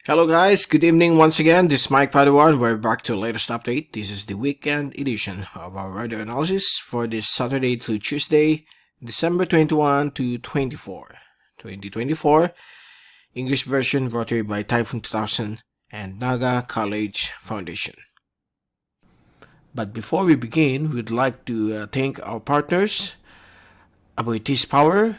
Hello guys, good evening once again. This is Mike Padua and we're back to the latest update. This is the weekend edition of our weather analysis for this Saturday to Tuesday, December 21 to 24, 2024. English version brought to you by Typhoon2000 and Naga College Foundation. But before we begin, we'd like to thank our partners, Aboitiz Power,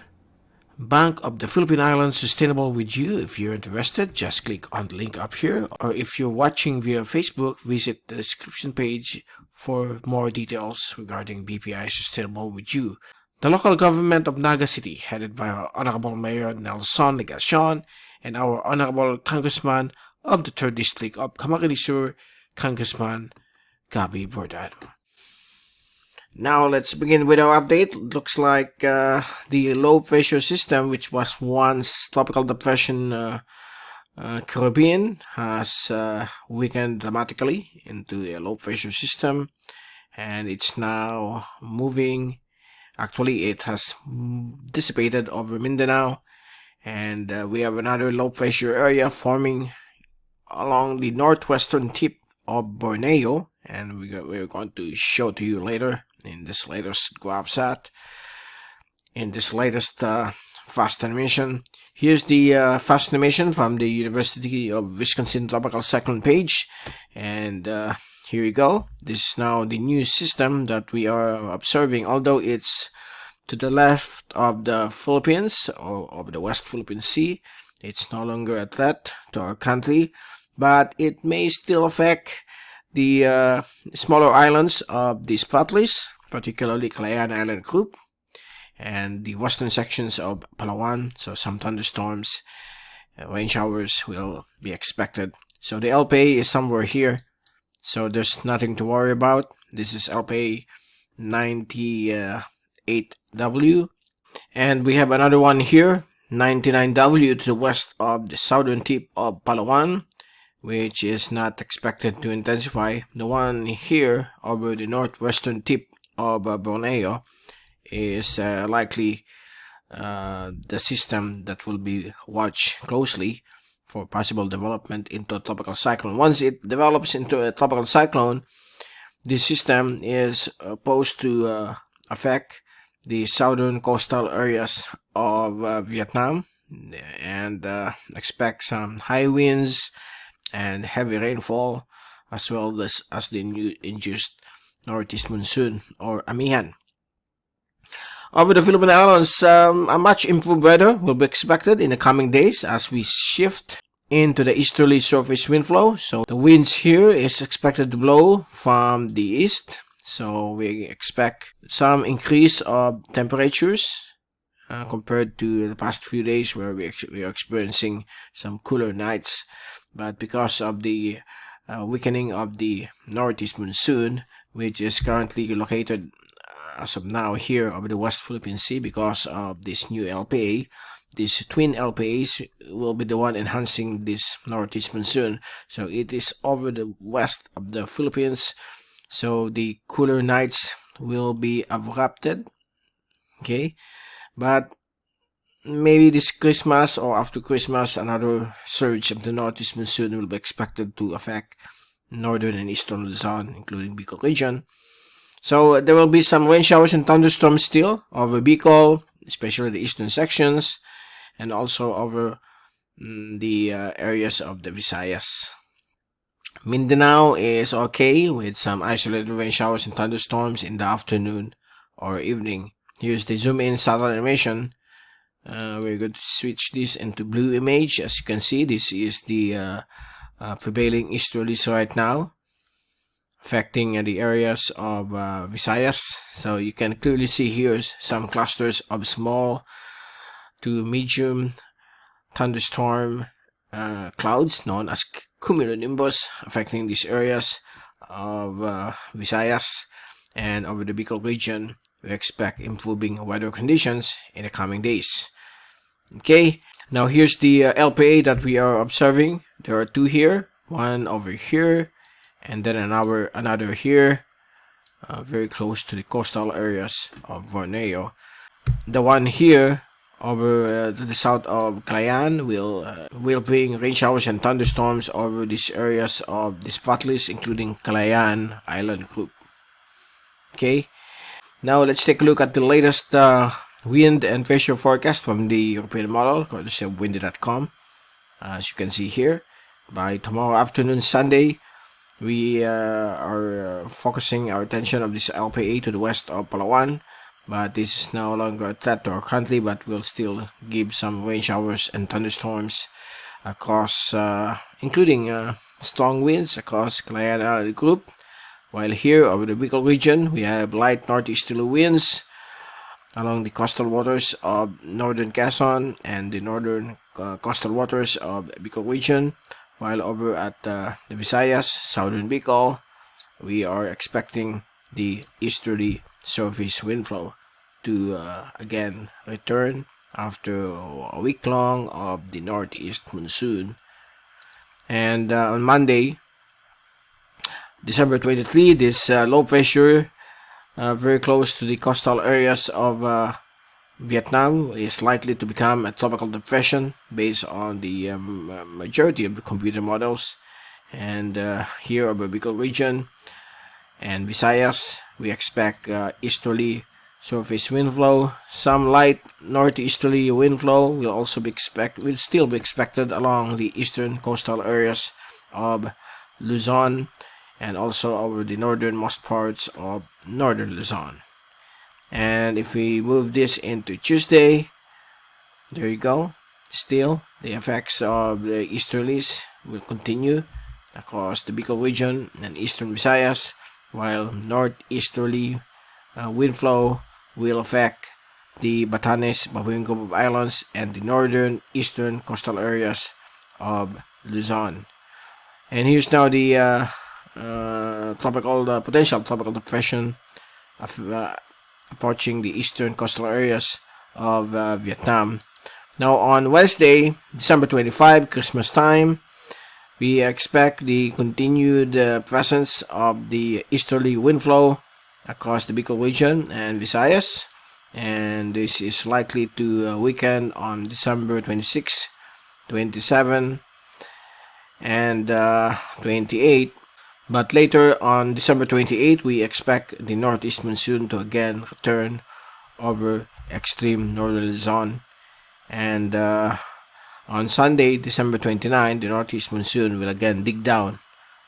Bank of the Philippine Islands Sustainable with You. If you're interested, just click on the link up here. Or if you're watching via Facebook, visit the description page for more details regarding BPI Sustainable with You. The local government of Naga City, headed by our Honorable Mayor Nelson Legacion and our Honorable Congressman of the 3rd District of Camarines Sur, Congressman Gabi Bordado. Now let's begin with our update. Looks like the low pressure system, which was once tropical depression Caribbean, has weakened dramatically into a low pressure system, and it's now moving. Actually, it has dissipated over Mindanao, and we have another low pressure area forming along the northwestern tip of Borneo, and we're going to show to you later in this latest graph set, in this latest fast animation. Here's the fast animation from the University of Wisconsin Tropical Cyclone page, and here we go. This is now the new system that we are observing, although it's to the left of the Philippines or of the West Philippine Sea. It's no longer a threat to our country, but it may still affect the smaller islands of the Easterlies, particularly Kalayaan Island Group, and the western sections of Palawan. So some thunderstorms, rain showers will be expected. So the LPA is somewhere here, so there's nothing to worry about. This is LPA 98W, and we have another one here, 99W, to the west of the southern tip of Palawan, which is not expected to intensify. The one here over the northwestern tip of Borneo is likely the system that will be watched closely for possible development into a tropical cyclone. Once it develops into a tropical cyclone, this system is supposed to affect the southern coastal areas of Vietnam, and expect some high winds and heavy rainfall, as well as the new induced northeast monsoon or amihan. Over the Philippine Islands, a much improved weather will be expected in the coming days as we shift into the easterly surface wind flow. So the winds here is expected to blow from the east, so we expect some increase of temperatures compared to the past few days where we are experiencing some cooler nights. But because of the weakening of the northeast monsoon, which is currently located as of now here over the West Philippine Sea, because of this new LPA, these twin LPAs will be the one enhancing this northeast monsoon. So it is over the west of the Philippines, so the cooler nights will be abrupted. Okay, but maybe this Christmas or after Christmas, another surge of the northeast monsoon will be expected to affect northern and eastern Luzon, including Bicol Region. So there will be some rain showers and thunderstorms still over Bicol, especially the eastern sections, and also over the areas of the Visayas. Mindanao is okay with some isolated rain showers and thunderstorms in the afternoon or evening. Here's the zoom in satellite animation. We're going to switch this into blue image. As you can see, this is the prevailing easterlies right now, affecting the areas of Visayas. So you can clearly see here some clusters of small to medium thunderstorm clouds known as cumulonimbus affecting these areas of Visayas, and over the Bicol region we expect improving weather conditions in the coming days. Okay, now here's the LPA that we are observing. There are two here, one over here and then another here, very close to the coastal areas of Borneo. The one here over to the south of Kalayaan will bring rain showers and thunderstorms over these areas of this frontlist, including Kalayaan Island Group. Okay, now let's take a look at the latest wind and pressure forecast from the European model, courtesy of windy.com. As you can see here, by tomorrow afternoon, Sunday, we are focusing our attention of this LPA to the west of Palawan, but this is no longer a threat to our country, but will still give some rain showers and thunderstorms across, including strong winds across Kalayaan Island Group. While here over the Bicol Region, we have light northeasterly winds along the coastal waters of northern Quezon and the northern coastal waters of Bicol Region. While over at the Visayas, southern Bicol, we are expecting the easterly surface wind flow to again return after a week long of the northeast monsoon. And on Monday, December 23, this low pressure very close to the coastal areas of Vietnam is likely to become a tropical depression based on the majority of the computer models. And here over Bicol Region and Visayas, we expect easterly surface wind flow. Some light northeasterly wind flow will still be expected along the eastern coastal areas of Luzon and also over the northernmost parts of northern Luzon. And if we move this into Tuesday, there you go. Still, the effects of the Easterlies will continue across the Bicol Region and eastern Visayas, while northeasterly wind flow will affect the Batanes, Babuyan Group of Islands, and the northern eastern coastal areas of Luzon. And here's now the potential tropical depression approaching the eastern coastal areas of Vietnam. Now on Wednesday, December 25, Christmas time, we expect the continued presence of the easterly wind flow across the Bicol Region and Visayas, and this is likely to weaken on December 26, 27, and 28. But later on December 28, we expect the northeast monsoon to again return over extreme northern Luzon. And on Sunday, December 29, the northeast monsoon will again dig down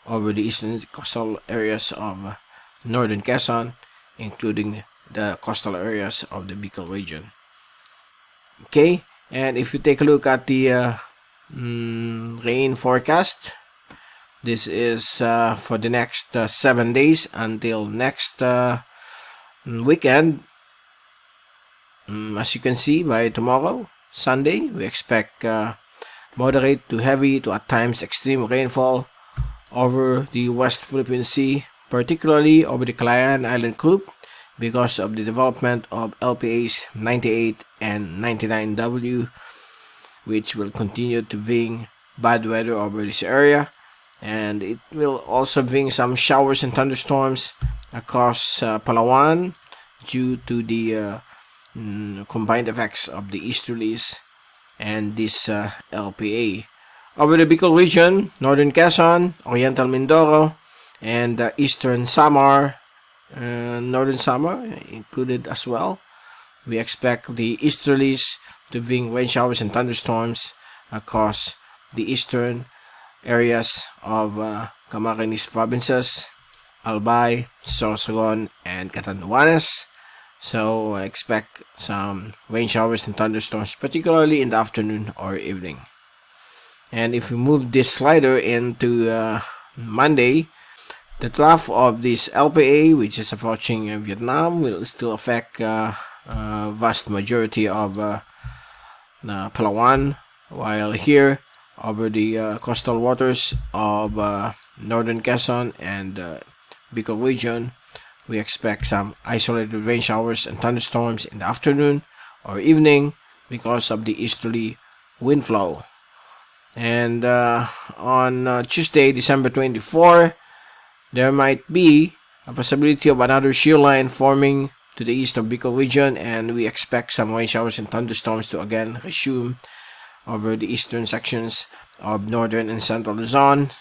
over the eastern coastal areas of northern Quezon, including the coastal areas of the Bicol Region. Okay, and if you take a look at the rain forecast, this is for the next 7 days until next weekend. As you can see, by tomorrow, Sunday, we expect moderate to heavy to at times extreme rainfall over the West Philippine Sea, particularly over the Kalayaan Island Group, because of the development of LPAs 98 and 99W, which will continue to bring bad weather over this area. And it will also bring some showers and thunderstorms across Palawan due to the combined effects of the Easterlies and this LPA. Over the Bicol Region, Northern Quezon, Oriental Mindoro, and Eastern Samar, Northern Samar included as well, we expect the Easterlies to bring rain showers and thunderstorms across the eastern areas of Camarines provinces, Albay, Sorsogon, and Catanduanes. So I expect some rain showers and thunderstorms, particularly in the afternoon or evening. And if we move this slider into Monday, the trough of this LPA, which is approaching Vietnam, will still affect vast majority of Palawan, while here over the coastal waters of northern Quezon and Bicol Region, we expect some isolated rain showers and thunderstorms in the afternoon or evening because of the easterly wind flow. And on Tuesday, December 24, there might be a possibility of another shear line forming to the east of Bicol Region, and we expect some rain showers and thunderstorms to again resume over the eastern sections of northern and central Luzon,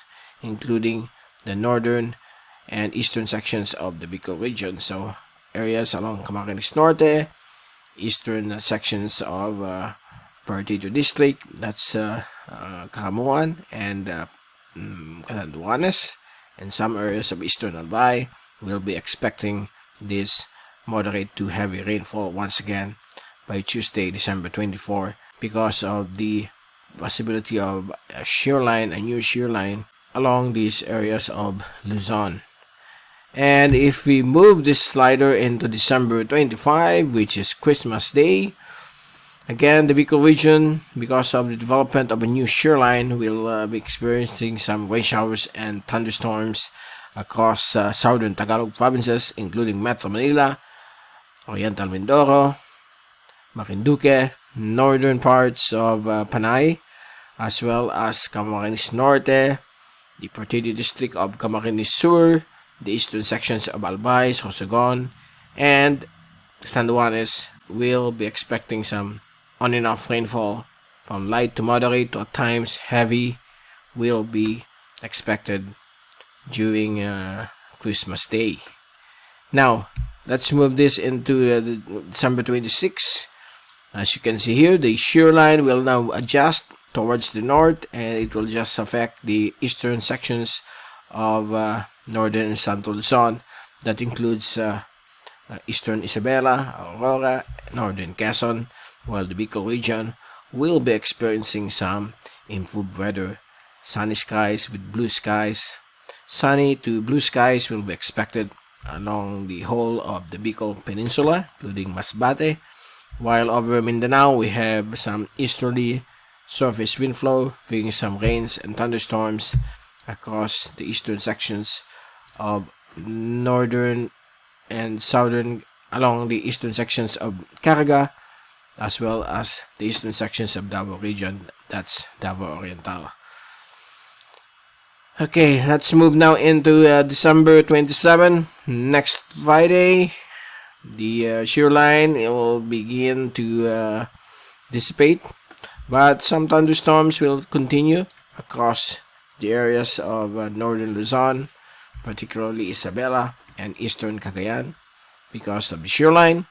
including the northern and eastern sections of the Bicol Region. So areas along Camarines Norte, eastern sections of T2 District, that's Caramuan and Catanduanes, and some areas of eastern Albay will be expecting this moderate to heavy rainfall once again by Tuesday, December 24, because of the possibility of a shearline, a new shearline along these areas of Luzon. And if we move this slider into December 25, which is Christmas Day, again, the Bicol region, because of the development of a new shearline, will be experiencing some rain showers and thunderstorms across southern Tagalog provinces, including Metro Manila, Oriental Mindoro, Marinduque, northern parts of Panay, as well as Camarines Norte, the Partido District of Camarines Sur, the eastern sections of Albay, Sorsogon, and Catanduanes will be expecting some on and off rainfall from light to moderate to at times heavy will be expected during Christmas Day. Now, let's move this into December 26. As you can see here, the shear line will now adjust towards the north, and it will just affect the eastern sections of northern and central Luzon. That includes eastern Isabela, Aurora, northern Quezon, while the Bicol region will be experiencing some improved weather. Sunny skies with blue skies. Sunny to blue skies will be expected along the whole of the Bicol Peninsula, including Masbate, while over Mindanao we have some easterly surface wind flow, bringing some rains and thunderstorms across the eastern sections of northern and southern, along the eastern sections of Caraga, as well as the eastern sections of Davao region, that's Davao Oriental. Okay, let's move now into December 27, next Friday. The shear line will begin to dissipate, but some thunderstorms will continue across the areas of northern Luzon, particularly Isabela and eastern Cagayan, because of the shear line.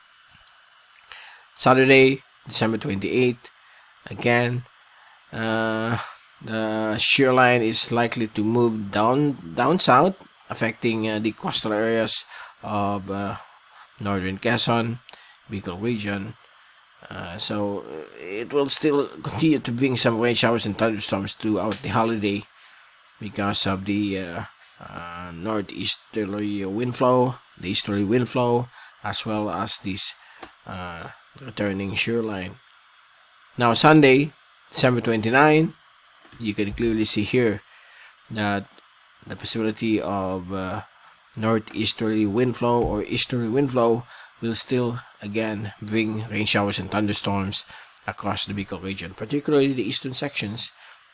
Saturday, December 28, again, the shear line is likely to move down south, affecting the coastal areas of northern Quezon, Bicol region. So it will still continue to bring some rain showers and thunderstorms throughout the holiday because of the northeasterly wind flow, the easterly wind flow, as well as this returning shear line. Now Sunday, December 29, you can clearly see here that the possibility of northeasterly wind flow or easterly wind flow will still again bring rain showers and thunderstorms across the Bicol region, particularly the eastern sections,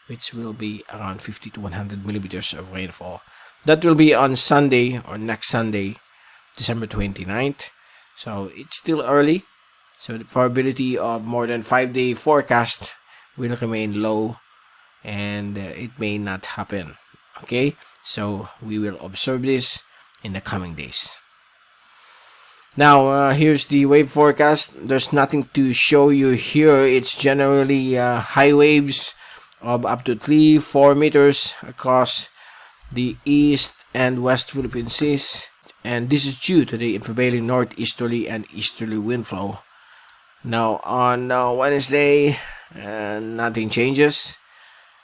which will be around 50 to 100 millimeters of rainfall. That will be on Sunday or next Sunday, December 29th. So it's still early, so the probability of more than 5-day forecast will remain low, and it may not happen. Okay, so we will observe this in the coming days. Now here's the wave forecast. There's nothing to show you here. It's generally high waves of up to 3-4 meters across the east and west Philippine seas, and this is due to the prevailing northeasterly and easterly wind flow. Now on Wednesday, nothing changes.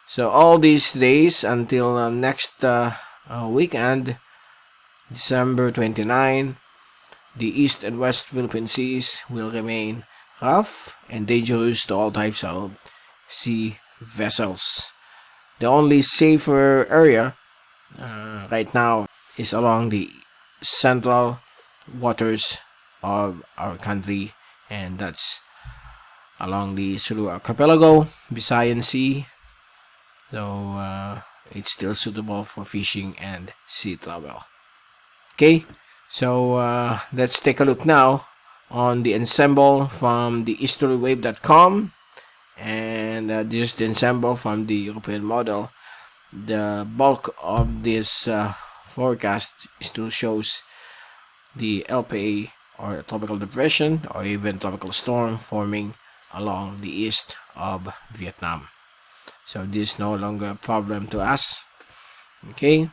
So all these days until next weekend, December 29, the east and west Philippine seas will remain rough and dangerous to all types of sea vessels. The only safer area right now is along the central waters of our country, and that's along the Sulu Archipelago, Visayan Sea. So it's still suitable for fishing and sea travel. Okay, so let's take a look now on the ensemble from the easterlywave.com, and this is the ensemble from the European model. The bulk of this forecast still shows the LPA, or tropical depression, or even tropical storm forming along the east of Vietnam. So this is no longer a problem to us. Okay.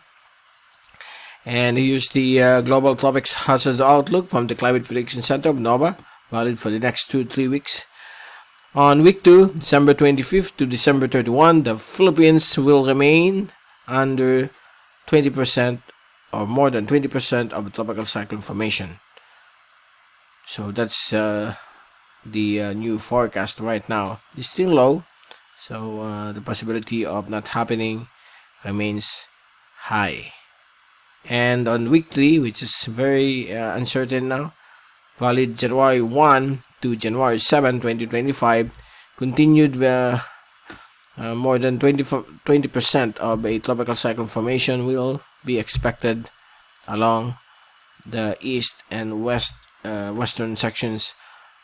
And here's the Global Tropics Hazard Outlook from the Climate Prediction Center of NOVA, valid for the next 2-3 weeks. On week 2, December 25th to December 31, the Philippines will remain under 20% or more than 20% of the tropical cyclone formation. So that's the new forecast right now. It's still low, so the possibility of not happening remains high. And on week 3, which is very uncertain now, valid January 1 to January 7, 2025, continued more than 20% of a tropical cyclone formation will be expected along the east and western sections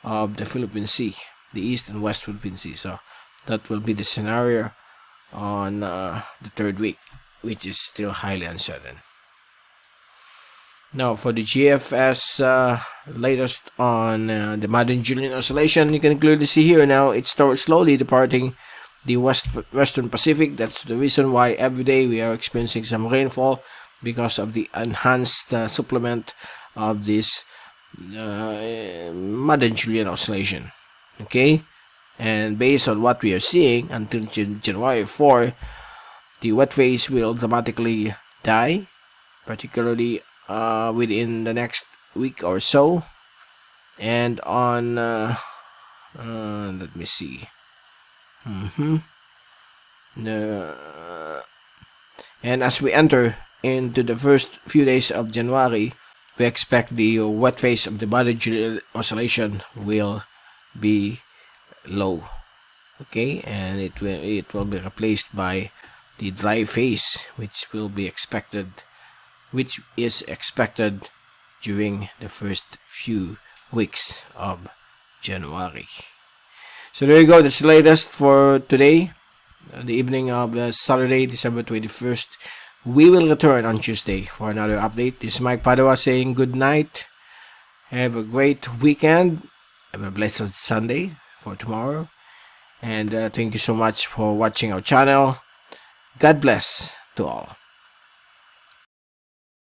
of the Philippine Sea, the east and west Philippine Sea. So that will be the scenario on the 3rd week, which is still highly uncertain. Now, for the GFS latest on the Madden Julian Oscillation, you can clearly see here now it's slowly departing the western Pacific. That's the reason why every day we are experiencing some rainfall, because of the enhanced supplement of this Madden Julian Oscillation. Okay, and based on what we are seeing until January 4, the wet phase will dramatically die, particularly within the next week or so. And on let me see. And as we enter into the first few days of January, we expect the wet phase of the Madden Julian Oscillation will be low. Okay, and it will be replaced by the dry phase, which is expected during the first few weeks of January. So there you go. That's the latest for today, the evening of Saturday, December 21st. We will return on Tuesday for another update. This is Mike Padua saying good night. Have a great weekend. Have a blessed Sunday for tomorrow. And thank you so much for watching our channel. God bless to all.